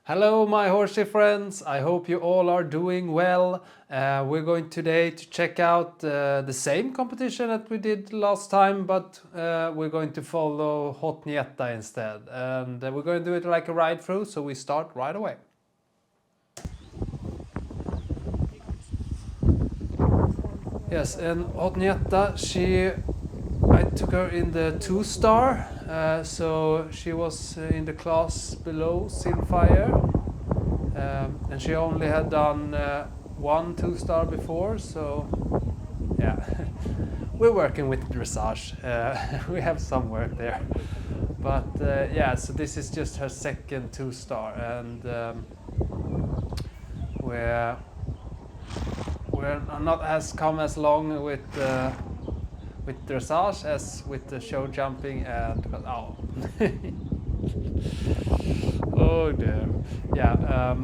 Hello my horsey friends, I hope you all are doing well. We're going today to check out the same competition that we did last time, but we're going to follow Hot Ninetta instead. And we're going to do it like a ride through, so we start right away. Yes, and Hot Ninetta, I took her in the 2-star, so she was in the class below Sinfire. And she only had done one 2-star before, so yeah, we're working with dressage. We have some work there, but yeah, so this is just her second 2-star, and we're not as come as long with dressage as with the show jumping and oh. Oh dear. Yeah.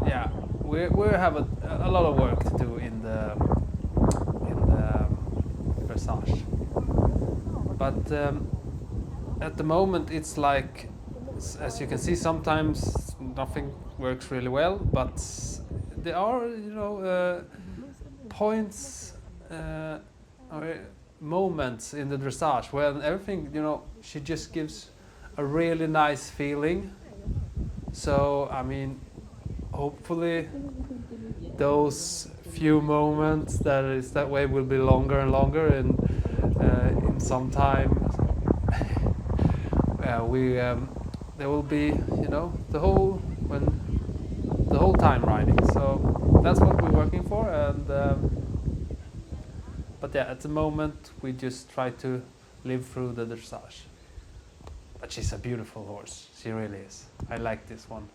Yeah, we have a lot of work to do in the dressage, but at the moment it's like, as you can see, sometimes nothing works really well, but there are points or moments in the dressage where everything she just gives a really nice feeling. So I mean, hopefully those few moments that is that way will be longer and longer, and in some time we there will be the whole time riding. So that's what we're working for, and but yeah, at the moment we just try to live through the dressage. But she's a beautiful horse. She really is. I like this one.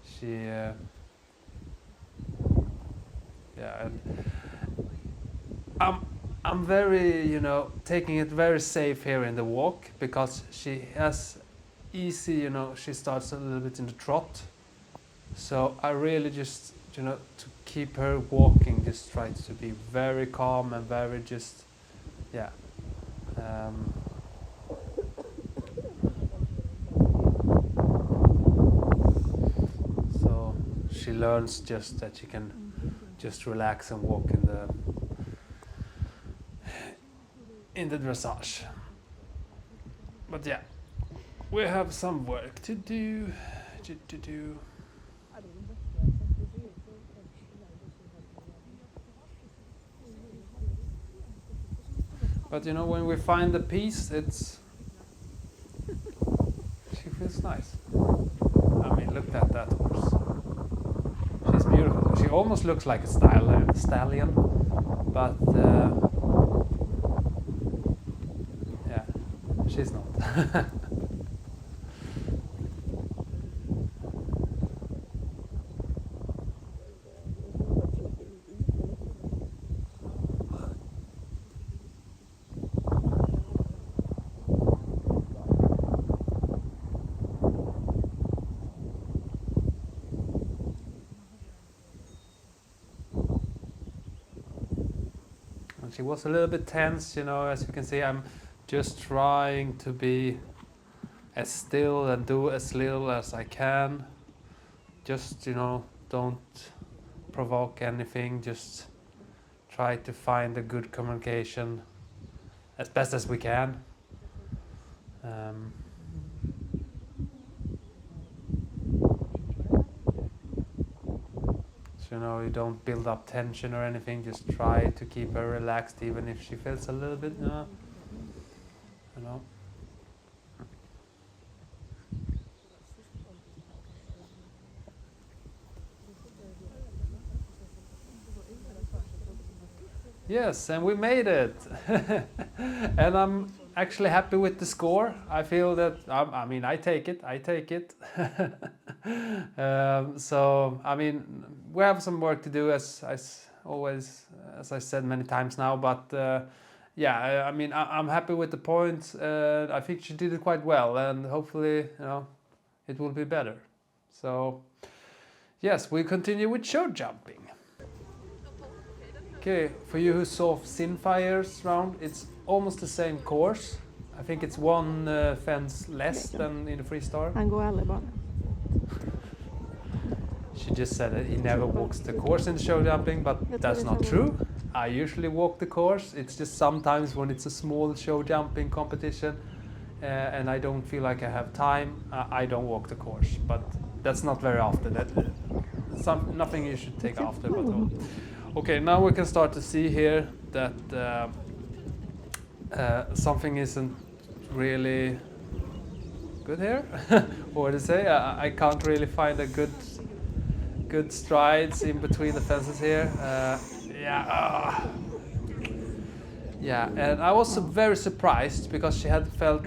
She, yeah, and I'm very, taking it very safe here in the walk, because she has easy, she starts a little bit in the trot. So I really just, to keep her walking, just try to be very calm and very just, yeah. So she learns just that she can just relax and walk in the dressage. But yeah, we have some work to do. But when we find the piece, she feels nice. I mean, look at that horse. She's beautiful. She almost looks like a stallion, but yeah, she's not. And she was a little bit tense, as you can see. I'm just trying to be as still and do as little as I can. Just, don't provoke anything. Just try to find a good communication as best as we can. So you don't build up tension or anything. Just try to keep her relaxed, even if she feels a little bit, Yes, and we made it. And I'm actually happy with the score. I feel that, I mean, I take it. So, I mean, we have some work to do, as always, as I said many times now, but yeah, I mean, I'm happy with the points. I think she did it quite well, and hopefully, it will be better. So, yes, we continue with show jumping. Okay, for you who saw Sinfire's round, it's almost the same course. I think it's one fence less than in the freestyle. Han går aldrig bara. She just said that he never walks the course in the show jumping, but that's not true. I usually walk the course. It's just sometimes when it's a small show jumping competition and I don't feel like I have time, I don't walk the course. But that's not very often. Nothing you should take after. But okay, now we can start to see here that something isn't really good here. What to say? I can't really find a good strides in between the fences here. Yeah, and I was very surprised because she had felt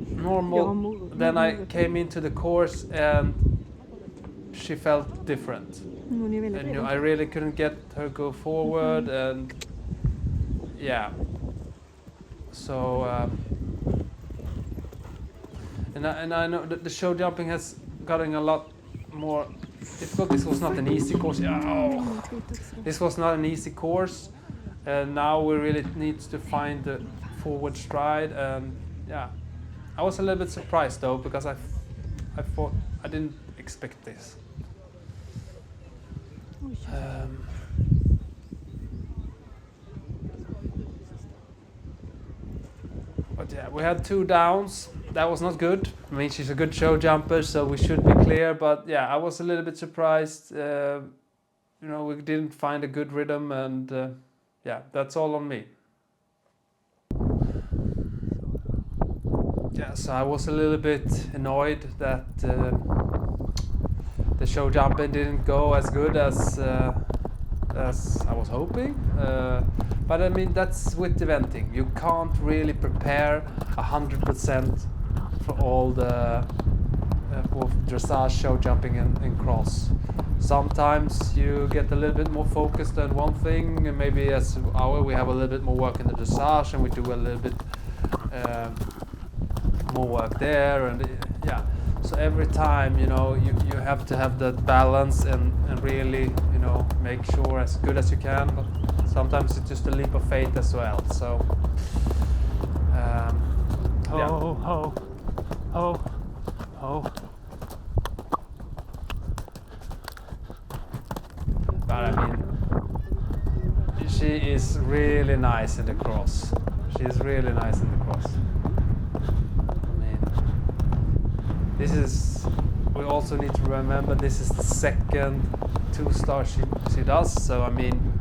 normal. Then I came into the course and she felt different. And I really couldn't get her go forward, and yeah. So and I know that the show jumping has gotten a lot more difficult. This was not an easy course. This was not an easy course, and now we really need to find the forward stride. And yeah, I was a little bit surprised though, because I thought I didn't expect this. But yeah, we had 2 downs. That was not good. I mean, she's a good show jumper, so we should be clear. But yeah, I was a little bit surprised. You know, we didn't find a good rhythm, and yeah, that's all on me. Yeah, so I was a little bit annoyed that the show jumping didn't go as good as I was hoping. But I mean, that's with eventing. You can't really prepare 100% for all the both dressage, show jumping, and cross. Sometimes you get a little bit more focused on one thing, and maybe as our we have a little bit more work in the dressage, and we do a little bit more work there, and yeah. So every time, you know, you have to have that balance and really, you know, make sure as good as you can. But sometimes it's just a leap of faith as well. So But I mean, she is really nice in the cross. She is really nice in the cross. This is, we also need to remember, this is the second 2-star she does, so I mean,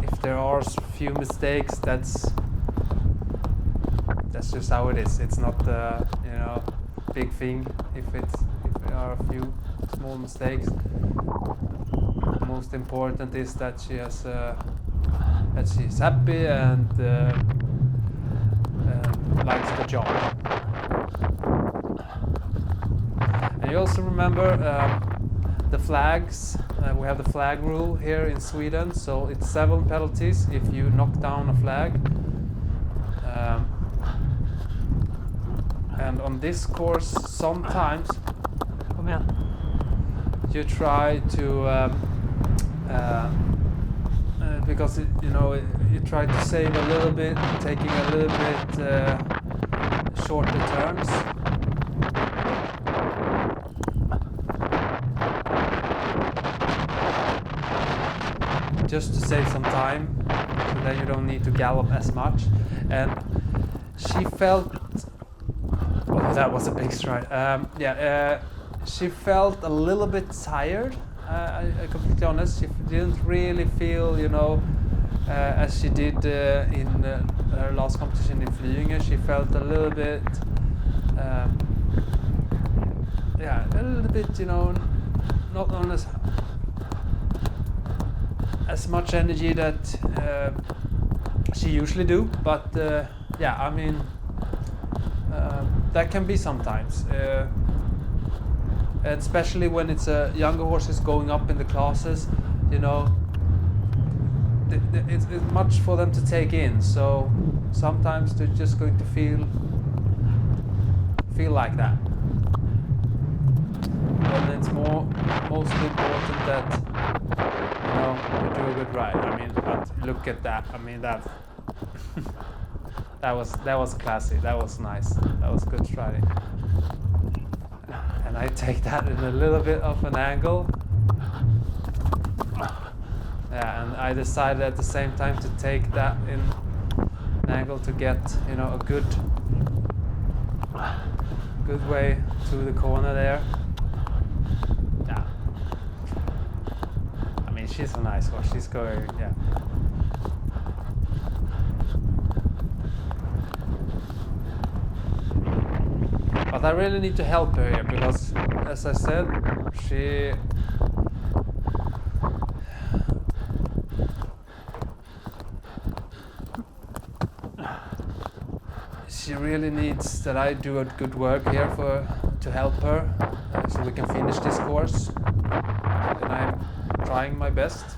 if there are a few mistakes, that's just how it is. It's not the, you know, big thing if there are a few small mistakes. The most important is that she has that she's happy and likes the job. And you also remember the flags. We have the flag rule here in Sweden, so it's 7 penalties if you knock down a flag. And on this course, sometimes you try to because you know, you try to save a little bit, taking a little bit shorter turns. Just to save some time, so then you don't need to gallop as much. And she felt, oh, that was a big stride. She felt a little bit tired. I completely honest, she didn't really feel, you know, as she did in her last competition in Flyinge. She felt a little bit, a little bit, you know, not on as much energy that she usually do. But yeah, I mean, that can be sometimes. And especially when it's younger horses going up in the classes, you know, it's much for them to take in. So sometimes they're just going to feel like that. And it's mostly important that, you know, you do a good ride. I mean, but look at that. I mean, That was classy. That was nice. That was good striding. And I take that in a little bit of an angle. Yeah, and I decided at the same time to take that in an angle to get, you know, a good way to the corner there. Yeah. I mean, she's a nice horse. She's going, yeah. But I really need to help her here because, as I said, she really needs that I do a good work here to help her, so we can finish this course. And I'm trying my best.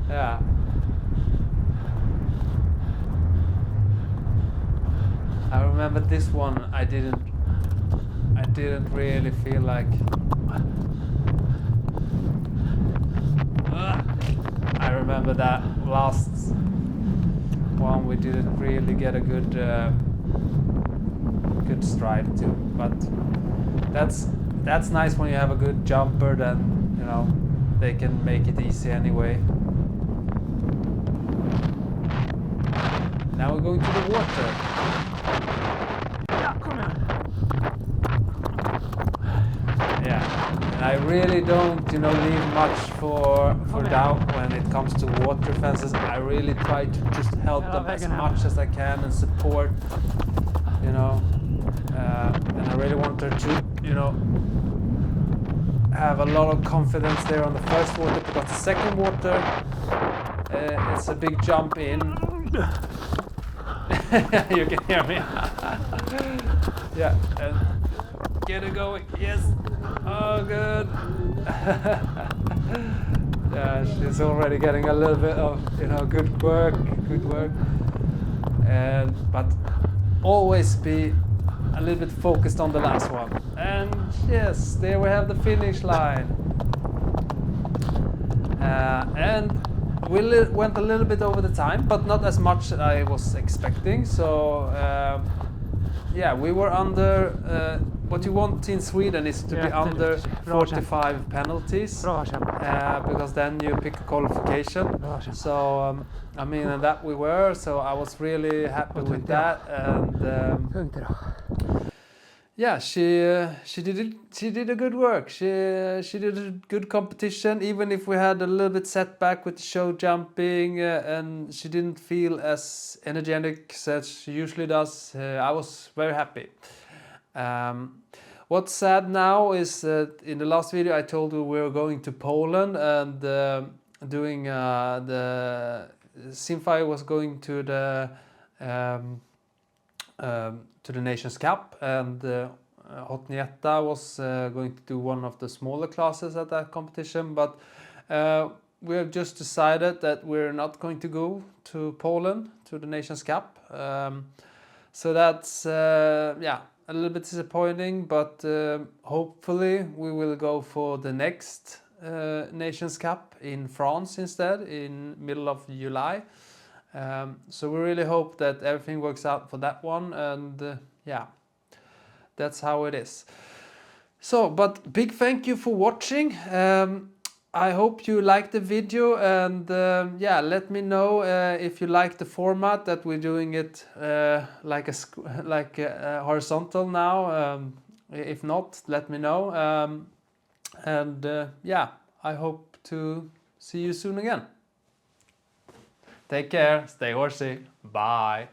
Yeah. I remember this one. I didn't really feel like. I remember that last one we didn't really get a good stride to, but that's nice when you have a good jumper. Then you know they can make it easy anyway. Now we're going to the water. Yeah, and I really don't, you know, leave much for doubt when it comes to water fences. I really try to just help them as much as I can and support, you know. And I really want her to, you know, have a lot of confidence there on the first water, because the second water, it's a big jump in. You can hear me. Yeah, and get it going. Yes. Oh, good. Yeah, she's already getting a little bit of, you know, good work. But always be a little bit focused on the last one. And yes, there we have the finish line. And we went a little bit over the time, but not as much as I was expecting. So yeah, we were under. What you want in Sweden is to be under 45 penalties, because then you pick a qualification. So I mean, and that we were. So I was really happy with that. And yeah, she did a good work. She did a good competition, even if we had a little bit setback with the show jumping, and she didn't feel as energetic as she usually does. I was very happy. What's sad now is that in the last video I told you we were going to Poland and doing the Simfy was going to the Nations Cup, and Hot Ninetta was going to do one of the smaller classes at that competition, but we have just decided that we're not going to go to Poland to the Nations Cup. So that's yeah, a little bit disappointing, but hopefully we will go for the next Nations Cup in France instead, in middle of July. So we really hope that everything works out for that one, and yeah, that's how it is. So, but big thank you for watching. I hope you liked the video, and yeah, let me know if you like the format that we're doing it like a horizontal now. If not, let me know. And yeah, I hope to see you soon again. Take care, stay horsey, bye.